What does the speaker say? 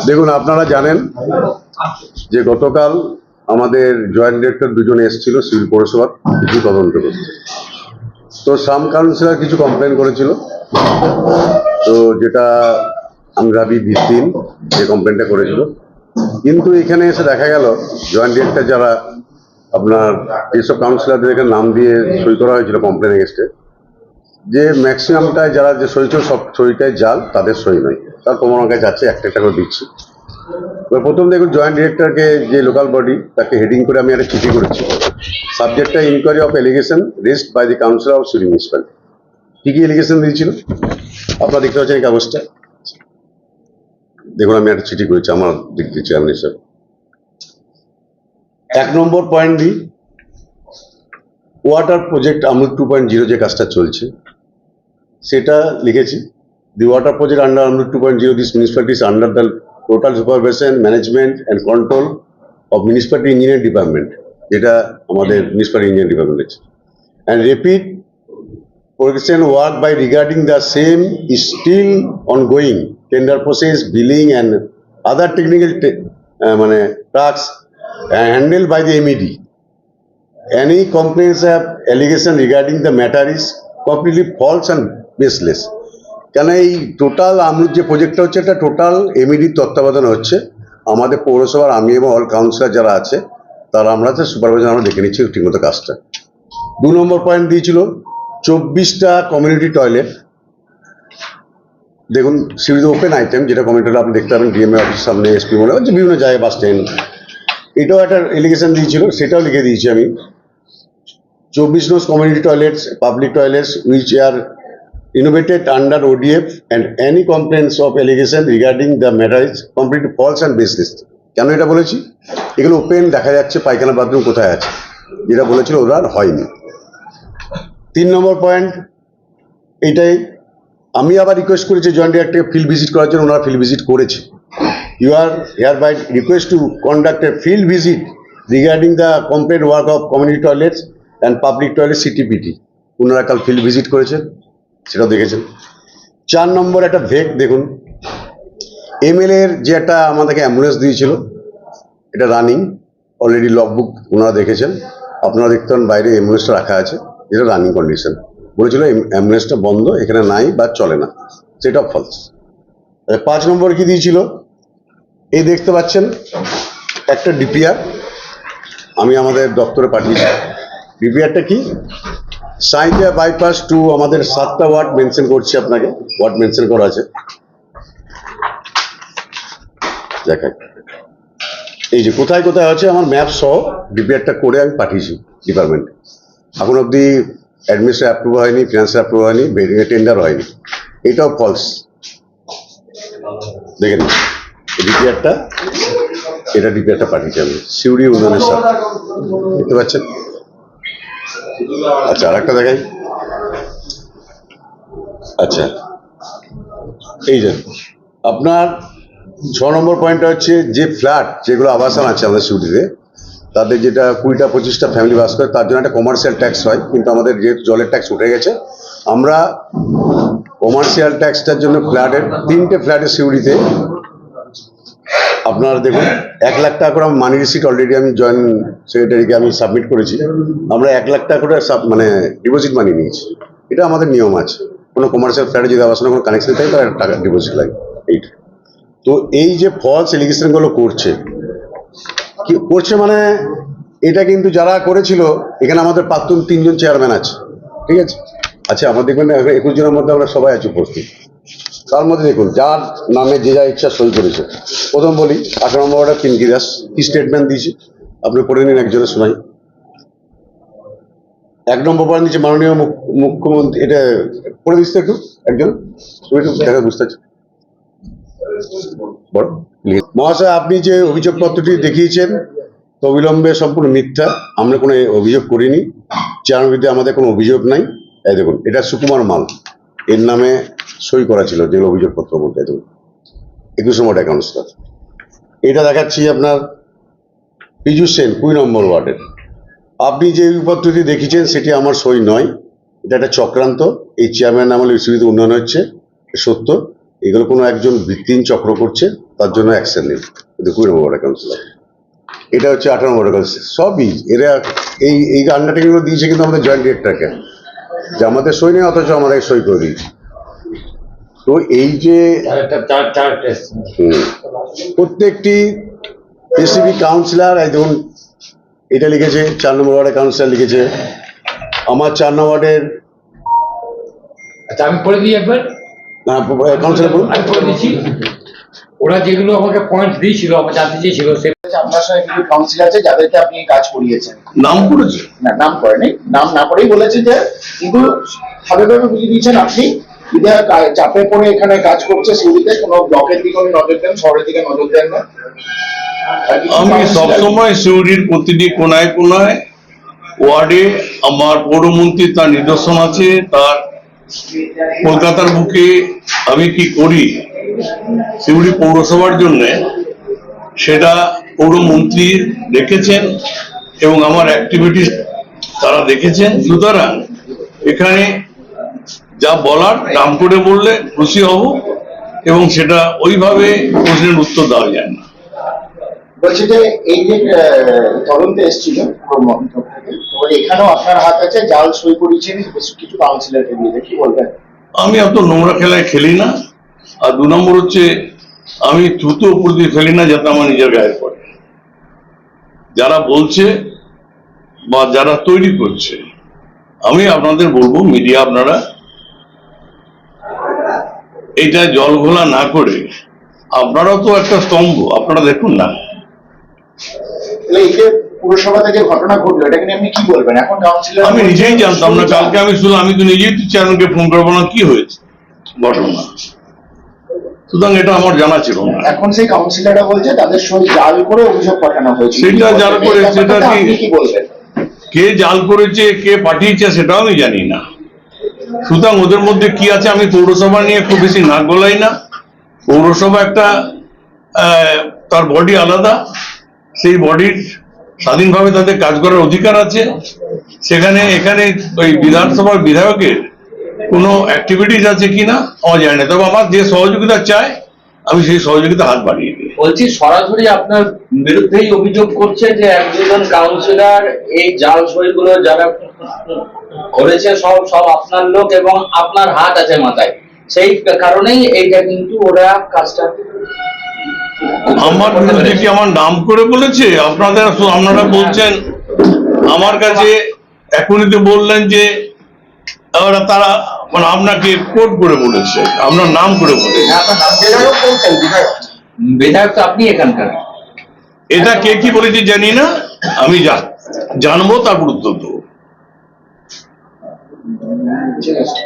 দেখুন, আপনারা জানেন যে গতকাল আমাদের জয়েন্ট ডিরেক্টর দুজন এসেছিল সিভিল পৌরসভার কিছু তদন্ত করতে। তো সাম কাউন্সিলর কিছু কমপ্লেন করেছিল, তো যেটা আমি ভাবি ভিত্তিহীন যে কমপ্লেনটা করেছিল। কিন্তু এখানে এসে দেখা গেল জয়েন্ট ডিরেক্টর যারা আপনার এইসব কাউন্সিলরদের এখানে নাম দিয়ে সই করা হয়েছিল কমপ্লেন এগেস্টে, যে ম্যাক্সিমামটাই যারা যে সই ছিল সব সইটাই জাল, তাদের সই নয়। তার প্রমাণ আমার কাছে যাচ্ছে, একটা একটা করে দিচ্ছি। এবার প্রথম দেখুন, জয়েন্ট ডিরেক্টরকে যে লোকাল বডি তাকে হেডিং করে আমি একটা চিঠি করেছি, সাবজেক্টটা inquiry of allegation raised by the councillor of city municipality. কি কি এলিগেশন দিয়েছিল আপনারা দেখতে পাচ্ছেন এই কাগজটা। দেখুন, আমি একটা চিঠি করেছি আমার দিক দিয়ে চেয়ারম্যান হিসাবে। 1 নম্বর পয়েন্ট দিই, ওয়াটার প্রজেক্ট আমুল 2.0 যে কাজটা চলছে সেটা লিখেছি। The water project under Amul 2.0 this municipality is under the total supervision management and control of municipality engineering department, যেটা আমাদের মিউনিসিপ্যালিটি ইঞ্জিনিয়ারিং ডিপার্টমেন্ট আছে। And repeat progression work by regarding the same is still ongoing. Tender process, billing and other technical tasks handled by the MED. Any complaints have allegation regarding the matter is completely false and baseless. কেন এই total Amul যে প্রজেক্টটা হচ্ছে এটা total এমইডির তত্ত্বাবধানে হচ্ছে। আমাদের পৌরসভার আমি এবং অল কাউন্সিলর যারা আছে তারা আমরা সুপারভাইজার আমরা দেখে নিচ্ছি ঠিকমতো কাজটা। 2 নম্বর পয়েন্ট দিয়েছিল 24টা কমিউনিটি টয়লেট। দেখুন, সিরিজ ওপেন আইটেম, যেটা কমিউনিটি আপনি দেখতে পাবেন ডিএমএ অফিসের সামনে, এসপি মনে হচ্ছে বিভিন্ন জায়গায়, বাস স্ট্যান্ড। এটাও একটা এলিগেশন দিয়েছিল, সেটাও লিখে দিয়েছি আমি। 24 nos community toilets, public toilets which are innovated under ODF and any complaints of allegation regarding the matter is completely false and baseless. কেন এটা বলেছি? এগুলো ওপেন দেখা যাচ্ছে, পায়খানা বাথরুম কোথায় আছে, যেটা বলেছিল ওরা আর হয়নি। 3 নম্বর পয়েন্ট এইটাই, আমি আবার রিকোয়েস্ট করেছি জয়েন্ট ডিরেক্টরকে ফিল্ড ভিজিট করার জন্য, ওনারা ফিল্ড ভিজিট করেছে। You are hereby request to conduct a field visit regarding the complete work of community toilets and public toilet CTPT. ওনারা কাল ফিল্ড ভিজিট করেছেন, সেটাও দেখেছেন। 4 নম্বর একটা ভেক, দেখুন এমএলএ এর যে একটা আমাদেরকে অ্যাম্বুলেন্স দিয়েছিল, এটা রানিং অলরেডি, লগবুক ওনারা দেখেছেন, আপনারা দেখতে পান বাইরে অ্যাম্বুলেন্সটা রাখা আছে, যেটা রানিং কন্ডিশন। বলেছিল অ্যাম্বুলেন্সটা বন্ধ, এখানে নাই বা চলে না, সেটা ফলস। 5 নম্বর কি দিয়েছিল, এই দেখতে পাচ্ছেন একটা ডিপিআর আমি আমাদের দপ্তরে পাঠিয়েছি। ডিপিআরটা কি, সাঁইথিয়া বাইপাস টু আমাদের 7টা ওয়ার্ড মেনশন করছি, আপনাকে ওয়ার্ড মেনশন করা আছে, দেখাই। এই যে কোথায় কোথায় আছে আমার ম্যাপ সহ ডিপিআরটা করে আমি পাঠিয়েছি ডিপার্টমেন্টে। এখন অব্দি অ্যাডমিনিস্ট্রেটিভ অ্যাপ্রুভ হয়নি, ফিনান্সিয়াল অ্যাপ্রুভ হয়নি, টেন্ডার হয়নি, এটাও ফলস। দেখেন ডিপিআরটা, এটা ডিপিআরটা পাঠিয়েছি আমি সিউড়ি উন্নয়নের সাথে, দেখতে পাচ্ছেন। আচ্ছা, আর একটা দেখাই। আচ্ছা, এই যে আপনার 6 নম্বর পয়েন্টটা হচ্ছে যে ফ্ল্যাট যেগুলো আবাসন আছে আমাদের সিউড়িতে, তাদের যেটা 20টা 25টা ফ্যামিলি বাস করে, তার জন্য একটা কমার্শিয়াল ট্যাক্স হয়। কিন্তু আমাদের যেহেতু জলের ট্যাক্স উঠে গেছে, আমরা কমার্শিয়াল ট্যাক্সটার জন্য ফ্ল্যাটের 3টে ফ্ল্যাটের সিউড়িতে আপনার দেখুন 1 লাখ টাকা করে মানি রিসিট অলরেডি আমি জয়েন্ট সেক্রেটারিকে আমি সাবমিট করেছি। আমরা 1 লাখ টাকা করে ডিপোজিট মানি নিয়েছি, এটা আমাদের নিয়ম আছে। কোনো কমার্শিয়াল ফ্ল্যাটে যদি আবাসনের কোনো কানেকশন থাকে তার টাকা ডিপোজিট লাগে এইটা। তো এই যে ফলস এলিগেশনগুলো করছে মানে এটা কিন্তু যারা করেছিল, এখানে আমাদের প্রাক্তন 3 জন চেয়ারম্যান আছে, ঠিক আছে। আচ্ছা, আমার দেখবেন 21 জনের মধ্যে আমরা সবাই আছি উপস্থিত। তার মধ্যে দেখুন যার নামে যে যা ইচ্ছা সই করেছে। প্রথম বলি 8 নম্বর ওয়ার্ডের পিঙ্কি দাস, কি স্টেটমেন্ট দিয়েছি আপনি পড়ে নিন, একজনের শোনাই। 1 নম্বর পয়েন্ট দিচ্ছে মাননীয় মুখ্যমন্ত্রী, এটা পড়ে দিচ্ছে একটু, একজন দেখা বুঝতে পারছি। মহাশয়, আপনি যে অভিযোগপত্রটি দেখিয়েছেন অবিলম্বে সম্পূর্ণ মিথ্যা, আমরা কোনো অভিযোগ করিনি, চেয়ারম্যানের বিরুদ্ধে আমাদের কোনো অভিযোগ নাই। এই দেখুন, এটা সুকুমার মাল, এর নামে সই করা ছিল যেগুলো অভিযোগপত্র বলতে। দেখুন 21 নম্বর কাউন্সিলর। এটা দেখাচ্ছি আপনার পীযূষ সেন 20 নম্বর ওয়ার্ডের। আপনি যে অভিযোগপত্রটি দেখিয়েছেন সেটি আমার সই নয়, এটা একটা চক্রান্ত। এই চেয়ারম্যান নাম হলে বিশ্ববিদ্যালয় উন্নয়ন হচ্ছে, সত্য। এগুলো কোনো একজন ভিত্তিহীন চক্র করছে, তার জন্য অ্যাকশন নিন। কিন্তু 20 নম্বর ওয়ার্ডের কাউন্সিলর, এটা হচ্ছে 18 নম্বর ওয়ার্ডের কাউন্সিলর, সবই এরা এই আন্ডারটেকিংগুলো দিয়েছে কিন্তু আমাদের জয়েন্ট ডিরেক্টরকে, যে আমাদের সই নেই অথচ আমাদের সই করে দিয়েছে। তো এই যে প্রত্যেকটি এসিবি কাউন্সিলর, এই ধরুন এটা লিখেছে 4 নম্বর ওয়ার্ডের কাউন্সিলর লিখেছে, আমার 4 নম্বর ওয়ার্ডের আচ্ছা আমি পড়ে দিই একবার। কাউন্সিলর বলুন। আমি পড়ে দিচ্ছি। ওরা যেগুলো আমাকে পয়েন্ট দিয়েছিল, আমার জানতে চেয়েছিল, সে আপনার সঙ্গে কিছু কাউন্সিল আছে যাদেরকে আপনি কাজ করিয়েছেন, নাম করেছে না নাম করেনি, নাম না করেই বলেছে যে কিন্তু ভালোভাবে বুঝিয়ে দিয়েছেন আপনি বিধায়ক চাপে পড়ে এখানে কাজ করছে, সিউড়িতে কোনো ব্লকের দিকে উনি নজর দেন, শহরের দিকে নজর দেন না। আমি সবসময় সিউড়ির প্রতিটি কোনায় কোনায় ওয়ার্ডে আমার পৌরমন্ত্রী তার নিদর্শন আছে, তার কলকাতার বুকে আমি কি করি সিউড়ি পৌরসভার জন্য সেটা পৌরমন্ত্রী দেখেছেন এবং আমার অ্যাক্টিভিটিস তারা দেখেছেন। সুতরাং এখানে যা বলার নাম করে বললে খুশি হব এবং সেটা ওইভাবে প্রশ্নের উত্তর দেওয়া যায় না। বলছি যে এই যে তদন্তে এসেছিল মন্ত্রক থেকে, তো এখানেও আপনার হাত আছে, জাল সই করিয়েছেন কিছু কাউন্সিলরকে দিয়ে, কি বলবেন? আমি অত নোংরা খেলায় খেলি না, আর 2 নম্বর হচ্ছে আমি থুতো উপর দিয়ে ফেলি না যাতে আমার নিজের গায়ে পড়ে। যারা বলছে বা যারা তৈরি করছে, আমি আপনাদের বলবো মিডিয়া আপনারা এটা জল ঘোলা না করে, আপনারাও তো একটা স্তম্ভ, আপনারা দেখুন না। এই যে পুরসভা থেকে ঘটনা ঘটলো, এটা নিয়ে আপনি কি বলবেন? এখন কাউন্সিলর আমি নিজেই জানতাম না, কালকে আমি শুনলাম, আমি তো নিজেই তো চেয়ারম্যানকে ফোন করবো না কি হয়েছে ঘটনা, সুতরাং এটা আমার জানা ছিল না। এখন সেই কাউন্সিলররা বলছে তাদের সই জাল করে অভিযোগ পাঠানো হয়েছে, সেটা জাল করে, সেটা আপনি কি বলবেন? কে জাল করেছে কে পাঠিয়েছে সেটাও আমি জানি না। সুতরাং ওদের মধ্যে কি আছে, আমি পৌরসভা নিয়ে খুব বেশি নাক গলাই না। পৌরসভা একটা তার বডি আলাদা, সেই বডির স্বাধীনভাবে তাদের কাজ করার অধিকার আছে। সেখানে এখানে ওই বিধানসভার বিধায়কের কোনো অ্যাক্টিভিটিস আছে কিনা আমার জানি না, তবে আমার যে সহযোগিতা চাই আমি সেই সহযোগিতা হাত বাড়িয়ে দিই। বলছি সরাসরি আপনার বিরুদ্ধেই অভিযোগ করছে যে একজন কাউন্সিলর এই জাল সইগুলো যারা করেছে সব আপনার লোক এবং আপনার হাত আছে মাথায়, সেই কারণেই এইটা কিন্তু ওরা কাজটা। আমার বিরুদ্ধে কি আমার নাম করে বলেছে? আপনারা বলছেন আমার কাছে, এখনই তো বললেন যে তারা মানে আপনাকে কোট করে বলেছে, আপনার নাম করে বলেছে। বিধায়ক তো আপনি এখানকার। এটা কে কি বলেছে জানি না, আমি জানবো তারপর উত্তর দেবো। ঠিক আছে।